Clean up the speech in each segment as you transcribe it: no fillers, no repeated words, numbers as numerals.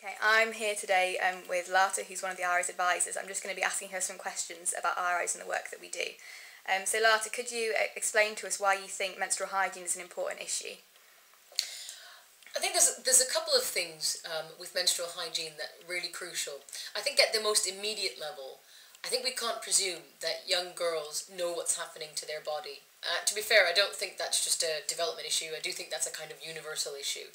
Okay, I'm here today with Lata, who's one of the Irise Advisors. I'm just going to be asking her some questions about Irise and the work that we do. So Lata, could you explain to us why you think menstrual hygiene is an important issue? I think there's a couple of things with menstrual hygiene that are really crucial. I think at the most immediate level, I think we can't presume that young girls know what's happening to their body. To be fair, I don't think that's just a development issue. I do think that's a kind of universal issue.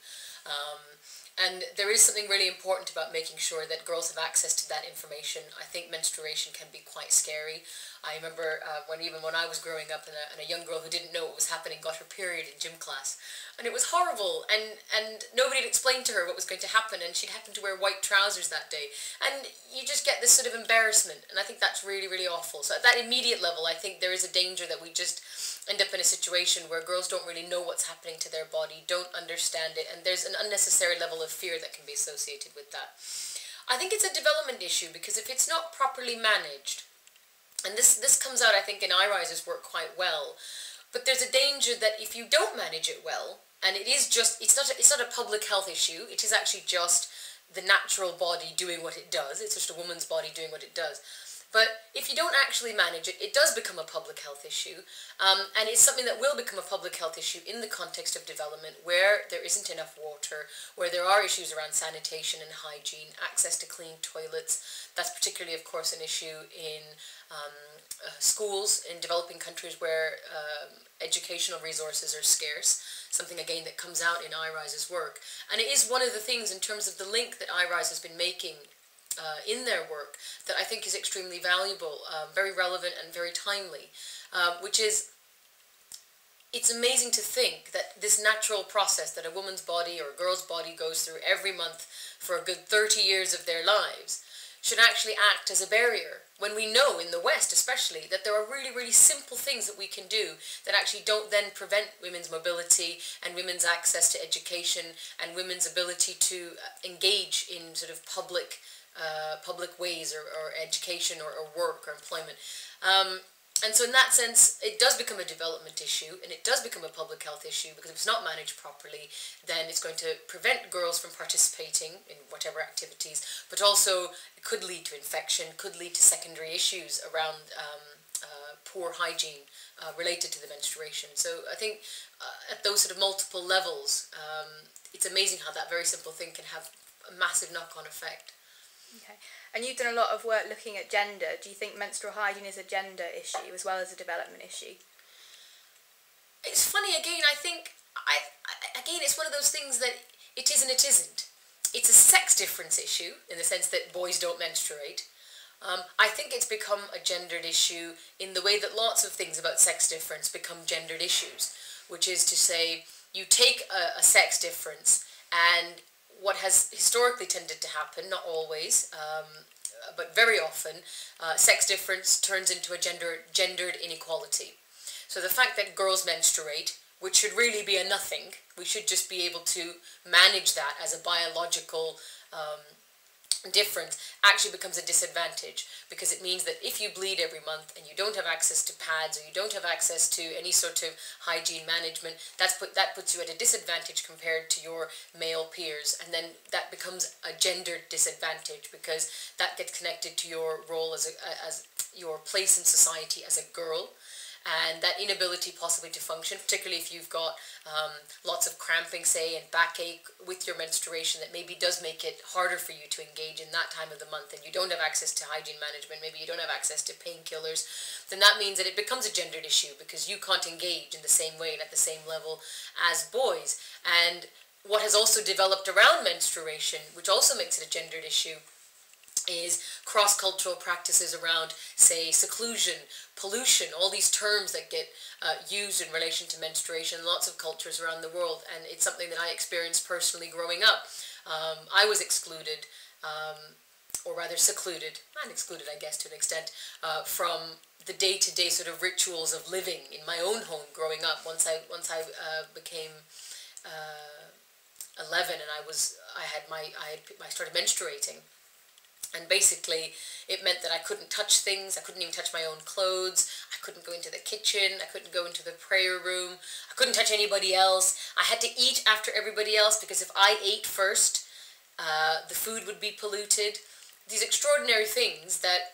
And there is something really important about making sure that girls have access to that information. I think menstruation can be quite scary. I remember when I was growing up and a young girl who didn't know what was happening got her period in gym class. And it was horrible, and nobody had explained to her what was going to happen, and she'd happened to wear white trousers that day. And you just get this sort of embarrassment, and I think that's really, really awful. So at that immediate level, I think there is a danger that we just end up in a situation where girls don't really know what's happening to their body, don't understand it, and there's an unnecessary level of fear that can be associated with that. I think it's a development issue, because if it's not properly managed, and this comes out, I think, in Irise's work quite well, but there's a danger that if you don't manage it well, and it's not a public health issue, it is actually just the natural body doing what it does, it's just a woman's body doing what it does. But if you don't actually manage it, it does become a public health issue, and it's something that will become a public health issue in the context of development, where there isn't enough water, where there are issues around sanitation and hygiene, access to clean toilets. That's particularly, of course, an issue in schools in developing countries where educational resources are scarce, something again that comes out in Irise's work. And it is one of the things in terms of the link that Irise has been making in their work that I think is extremely valuable, very relevant and very timely, which is, it's amazing to think that this natural process that a woman's body or a girl's body goes through every month for a good 30 years of their lives should actually act as a barrier, when we know, in the West especially, that there are really, really simple things that we can do that actually don't then prevent women's mobility and women's access to education and women's ability to engage in sort of public ways or education or work or employment. And so in that sense, it does become a development issue, and it does become a public health issue, because if it's not managed properly, then it's going to prevent girls from participating in whatever activities, but also it could lead to infection, could lead to secondary issues around poor hygiene related to the menstruation. So I think at those sort of multiple levels, it's amazing how that very simple thing can have a massive knock-on effect. Okay. And you've done a lot of work looking at gender. Do you think menstrual hygiene is a gender issue as well as a development issue? It's funny, again, I think, again, it's one of those things that it is and it isn't. It's a sex difference issue, in the sense that boys don't menstruate. I think it's become a gendered issue in the way that lots of things about sex difference become gendered issues, which is to say, you take a sex difference, and what has historically tended to happen, not always, but very often, sex difference turns into a gendered inequality. So the fact that girls menstruate, which should really be a nothing, we should just be able to manage that as a biological difference, actually becomes a disadvantage, because it means that if you bleed every month and you don't have access to pads, or you don't have access to any sort of hygiene management, that puts you at a disadvantage compared to your male peers, and then that becomes a gendered disadvantage, because that gets connected to your role as your place in society as a girl. And that inability possibly to function, particularly if you've got lots of cramping, say, and backache with your menstruation, that maybe does make it harder for you to engage in that time of the month, and you don't have access to hygiene management, maybe you don't have access to painkillers, then that means that it becomes a gendered issue, because you can't engage in the same way and at the same level as boys. And what has also developed around menstruation, which also makes it a gendered issue, is cross-cultural practices around, say, seclusion, pollution, all these terms that get used in relation to menstruation in lots of cultures around the world, and it's something that I experienced personally growing up. I was excluded, or rather secluded, and excluded I guess to an extent, from the day-to-day sort of rituals of living in my own home growing up. Once I became 11 and I started menstruating. And basically, it meant that I couldn't touch things, I couldn't even touch my own clothes, I couldn't go into the kitchen, I couldn't go into the prayer room, I couldn't touch anybody else. I had to eat after everybody else, because if I ate first, the food would be polluted. These extraordinary things that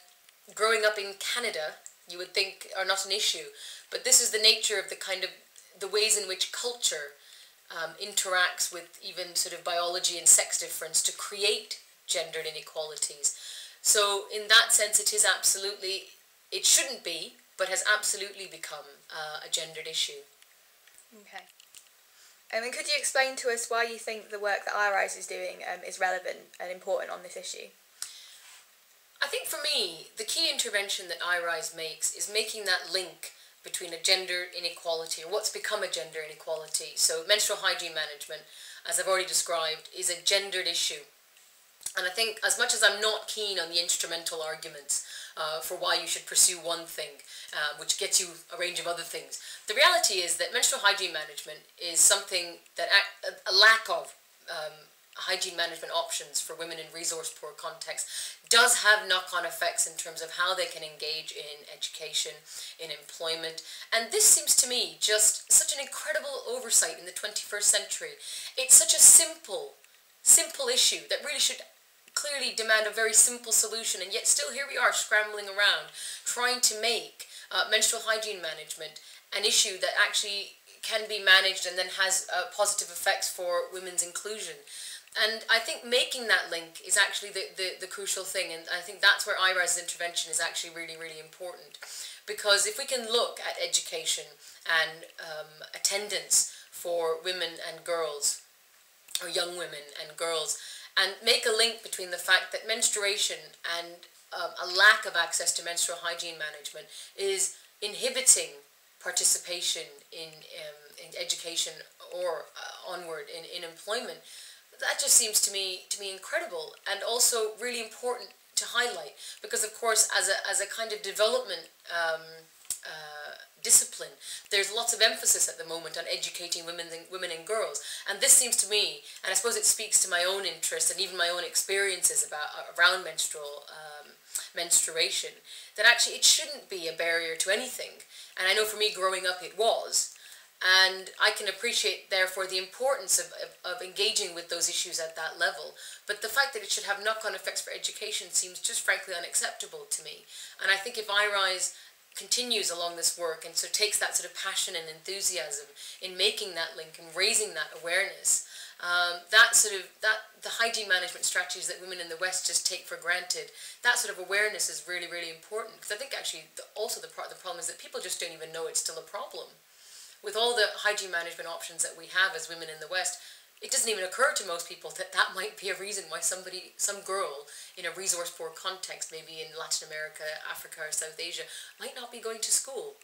growing up in Canada you would think are not an issue, but this is the nature of the ways in which culture interacts with even sort of biology and sex difference to create gendered inequalities. So in that sense it is absolutely, it shouldn't be, but has absolutely become a gendered issue. Okay. And could you explain to us why you think the work that Irise is doing is relevant and important on this issue? I think for me, the key intervention that Irise makes is making that link between a gender inequality, or what's become a gender inequality. So menstrual hygiene management, as I've already described, is a gendered issue. And I think as much as I'm not keen on the instrumental arguments for why you should pursue one thing, which gets you a range of other things, the reality is that menstrual hygiene management is something that a lack of hygiene management options for women in resource-poor contexts does have knock-on effects in terms of how they can engage in education, in employment. And this seems to me just such an incredible oversight in the 21st century. It's such a simple issue that really should clearly demand a very simple solution, and yet still here we are scrambling around trying to make menstrual hygiene management an issue that actually can be managed and then has positive effects for women's inclusion. And I think making that link is actually the crucial thing, and I think that's where Irise's intervention is actually really, really important. Because if we can look at education and attendance for women and girls, or young women and girls, and make a link between the fact that menstruation and a lack of access to menstrual hygiene management is inhibiting participation in education or onward in employment, that just seems to me incredible, and also really important to highlight, because of course as a kind of development discipline, there's lots of emphasis at the moment on educating women and girls, and this seems to me, and I suppose it speaks to my own interest and even my own experiences around menstruation, that actually it shouldn't be a barrier to anything. And I know for me growing up it was, and I can appreciate therefore the importance of engaging with those issues at that level, but the fact that it should have knock-on effects for education seems just frankly unacceptable to me. And I think if Irise continues along this work and so takes that sort of passion and enthusiasm in making that link and raising that awareness, the hygiene management strategies that women in the West just take for granted, that sort of awareness is really, really important. Because I think actually the problem is that people just don't even know it's still a problem. With all the hygiene management options that we have as women in the West, it doesn't even occur to most people that that might be a reason why some girl in a resource-poor context, maybe in Latin America, Africa, or South Asia, might not be going to school.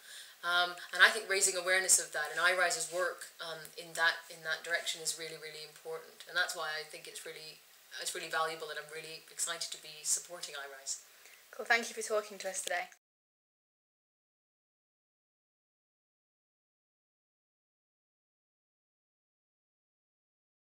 And I think raising awareness of that and Irise's work in that direction is really, really important. And that's why I think it's really valuable, and I'm really excited to be supporting Irise. Cool. Thank you for talking to us today.